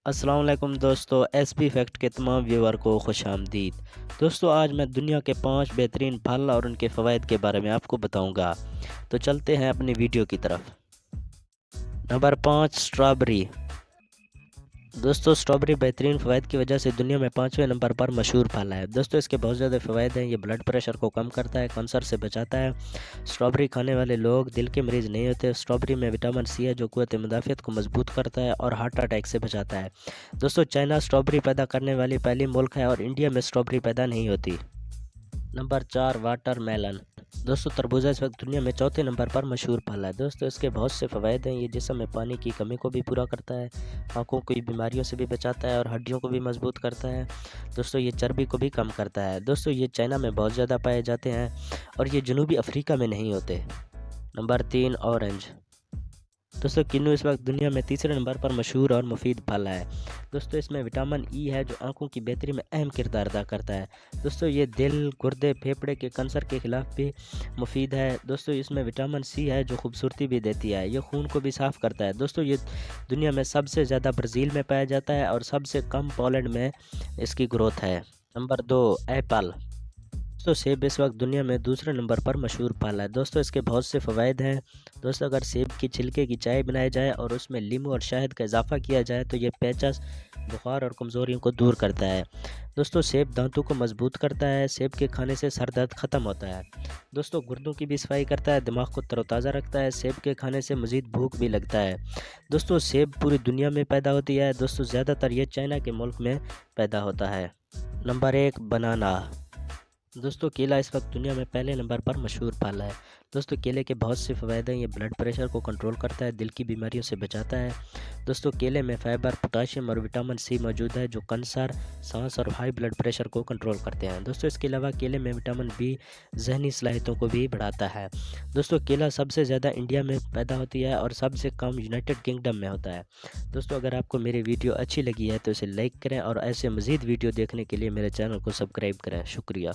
अस्सलाम वालेकुम दोस्तों, एसपी फैक्ट के तमाम व्यूअर को खुशामदीद। दोस्तों, आज मैं दुनिया के 5 बेहतरीन फल और उनके फ़वाइद के बारे में आपको बताऊंगा। तो चलते हैं अपनी वीडियो की तरफ। Number 5, strawberry. दोस्तों, स्ट्रॉबेरी बेहतरीन फ़वाइद की वजह से दुनिया में 5वें नंबर पर मशहूर फल है। दोस्तों, इसके बहुत ज़्यादा फ़वाइद हैं। ये ब्लड प्रेशर को कम करता है, कैंसर से बचाता है। स्ट्रॉबेरी खाने वाले लोग दिल के मरीज़ नहीं होते। स्ट्रॉबेरी में विटामिन सी है जो क़ुव्वत मुदाफ़ियत को मजबूत करता है और हार्ट अटैक से बचाता है। दोस्तों, चाइना स्ट्रॉबेरी पैदा करने वाली पहली मुल्क है और इंडिया में स्ट्रॉबेरी पैदा नहीं होती। Number 4, watermelon. दोस्तों, तरबूजा इस वक्त दुनिया में चौथे नंबर पर मशहूर फल है। दोस्तों, इसके बहुत से फ़वाइद हैं। ये जिस्म में पानी की कमी को भी पूरा करता है, आँखों की बीमारियों से भी बचाता है और हड्डियों को भी मजबूत करता है। दोस्तों, ये चर्बी को भी कम करता है। दोस्तों, ये चाइना में बहुत ज़्यादा पाए जाते हैं और ये जनूबी अफ्रीका में नहीं होते। Number 3, orange. दोस्तों, किन्नू इस वक्त दुनिया में तीसरे नंबर पर मशहूर और मुफीद फल है। दोस्तों, इसमें विटामिन ई है जो आंखों की बेहतरी में अहम किरदार अदा करता है। दोस्तों, ये दिल, गुर्दे, फेफड़े के कैंसर के खिलाफ भी मुफीद है। दोस्तों, इसमें विटामिन सी है जो खूबसूरती भी देती है। ये खून को भी साफ़ करता है। दोस्तों, ये दुनिया में सबसे ज़्यादा ब्राज़ील में पाया जाता है और सबसे कम पोलैंड में इसकी ग्रोथ है। Number 2, Apple. दोस्तों, सेब इस वक्त दुनिया में दूसरे नंबर पर मशहूर फल है। दोस्तों, इसके बहुत से फ़वाइद हैं। दोस्तों, अगर सेब की छिलके की चाय बनाई जाए और उसमें नींबू और शहद का इजाफ़ा किया जाए तो ये पेचस, बुखार और कमज़ोरियों को दूर करता है। दोस्तों, सेब दांतों को मजबूत करता है। सेब के खाने से सर दर्द ख़त्म होता है। दोस्तों, गुर्दों की भी सफाई करता है, दिमाग को तरोताज़ा रखता है। सेब के खाने से मज़ीद भूख भी लगता है। दोस्तों, सेब पूरी दुनिया में पैदा होती है। दोस्तों, ज़्यादातर ये चाइना के मुल्क में पैदा होता है। नंबर 1, बनाना। दोस्तों, केला इस वक्त दुनिया में पहले नंबर पर मशहूर फल है। दोस्तों, केले के बहुत से फ़वाइद हैं। ये ब्लड प्रेशर को कंट्रोल करता है, दिल की बीमारियों से बचाता है। दोस्तों, केले में फाइबर, पोटाशियम और विटामिन सी मौजूद है जो कैंसर, सांस और हाई ब्लड प्रेशर को कंट्रोल करते हैं। दोस्तों, इसके अलावा केले में विटामिन बी जहनी सलाहियतों को भी बढ़ाता है। दोस्तों, केला सबसे ज़्यादा इंडिया में पैदा होती है और सबसे कम यूनाइटेड किंगडम में होता है। दोस्तों, अगर आपको मेरी वीडियो अच्छी लगी है तो इसे लाइक करें और ऐसे मज़ीद वीडियो देखने के लिए मेरे चैनल को सब्सक्राइब करें। शुक्रिया।